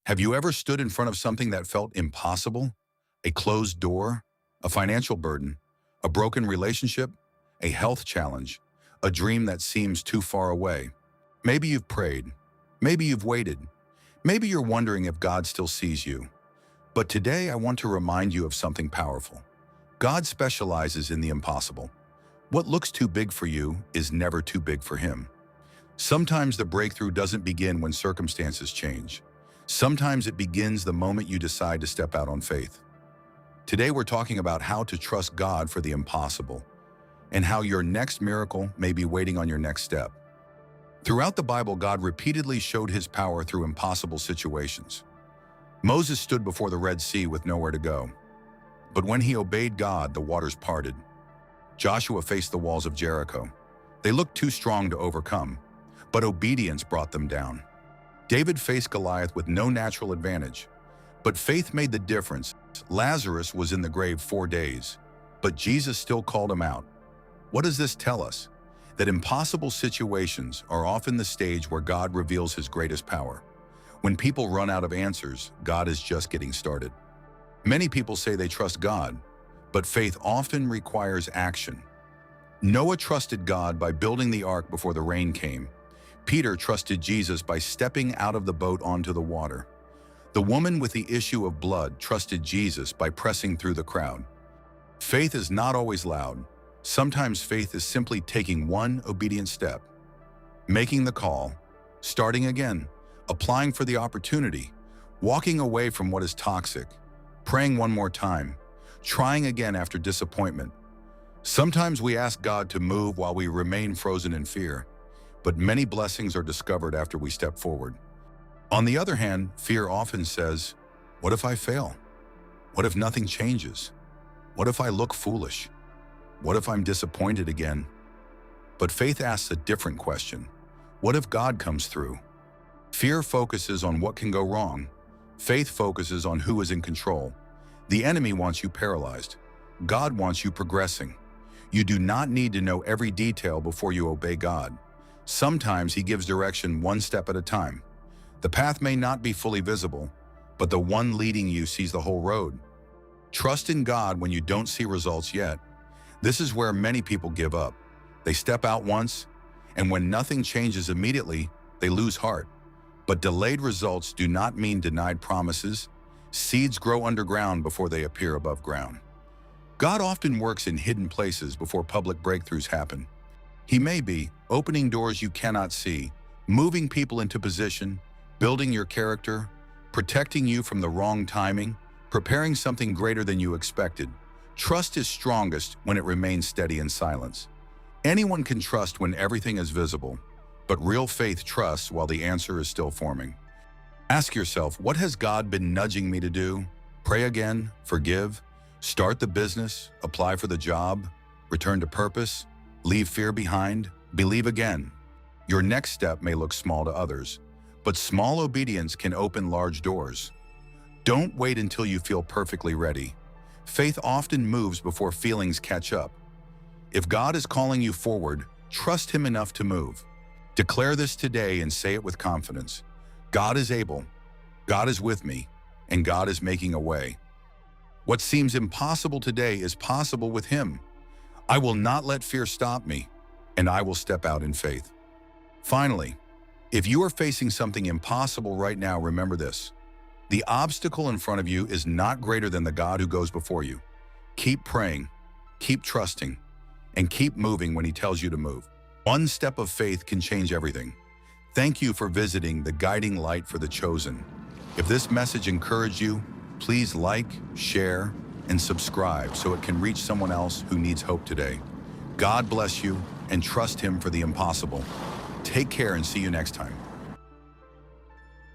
Have you ever stood in front of something that felt impossible? A closed door, a financial burden, a broken relationship, a health challenge, a dream that seems too far away. Maybe you've prayed, maybe you've waited, maybe you're wondering if God still sees you. But today I want to remind you of something powerful. God specializes in the impossible. What looks too big for you is never too big for Him. Sometimes the breakthrough doesn't begin when circumstances change. Sometimes it begins the moment you decide to step out on faith. Today we're talking about how to trust God for the impossible and how your next miracle may be waiting on your next step. Throughout the Bible, God repeatedly showed His power through impossible situations. Moses stood before the Red Sea with nowhere to go. But when he obeyed God, the waters parted. Joshua faced the walls of Jericho. They looked too strong to overcome, but obedience brought them down. David faced Goliath with no natural advantage, but faith made the difference. Lazarus was in the grave 4 days, but Jesus still called him out. What does this tell us? That impossible situations are often the stage where God reveals His greatest power. When people run out of answers, God is just getting started. Many people say they trust God, but faith often requires action. Noah trusted God by building the ark before the rain came. Peter trusted Jesus by stepping out of the boat onto the water. The woman with the issue of blood trusted Jesus by pressing through the crowd. Faith is not always loud. Sometimes faith is simply taking one obedient step, making the call, starting again, applying for the opportunity, walking away from what is toxic, praying one more time, trying again after disappointment. Sometimes we ask God to move while we remain frozen in fear, but many blessings are discovered after we step forward. On the other hand, fear often says, what if I fail? What if nothing changes? What if I look foolish? What if I'm disappointed again? But faith asks a different question. What if God comes through? Fear focuses on what can go wrong. Faith focuses on who is in control. The enemy wants you paralyzed. God wants you progressing. You do not need to know every detail before you obey God. Sometimes He gives direction one step at a time. The path may not be fully visible, but the one leading you sees the whole road. Trust in God when you don't see results yet. This is where many people give up. They step out once, and when nothing changes immediately, they lose heart. But delayed results do not mean denied promises. Seeds grow underground before they appear above ground. God often works in hidden places before public breakthroughs happen. He may be opening doors you cannot see, moving people into position, building your character, protecting you from the wrong timing, preparing something greater than you expected. Trust is strongest when it remains steady in silence. Anyone can trust when everything is visible, but real faith trusts while the answer is still forming. Ask yourself, what has God been nudging me to do? Pray again, forgive, start the business, apply for the job, return to purpose, leave fear behind, believe again. Your next step may look small to others, but small obedience can open large doors. Don't wait until you feel perfectly ready. Faith often moves before feelings catch up. If God is calling you forward, trust Him enough to move. Declare this today and say it with confidence. God is able, God is with me, and God is making a way. What seems impossible today is possible with Him. I will not let fear stop me, and I will step out in faith. Finally, if you are facing something impossible right now, remember this. The obstacle in front of you is not greater than the God who goes before you. Keep praying, keep trusting, and keep moving when He tells you to move. One step of faith can change everything. Thank you for visiting the Guiding Light for the Chosen. If this message encouraged you, please like, share, and subscribe so it can reach someone else who needs hope today. God bless you, and trust Him for the impossible. Take care and see you next time.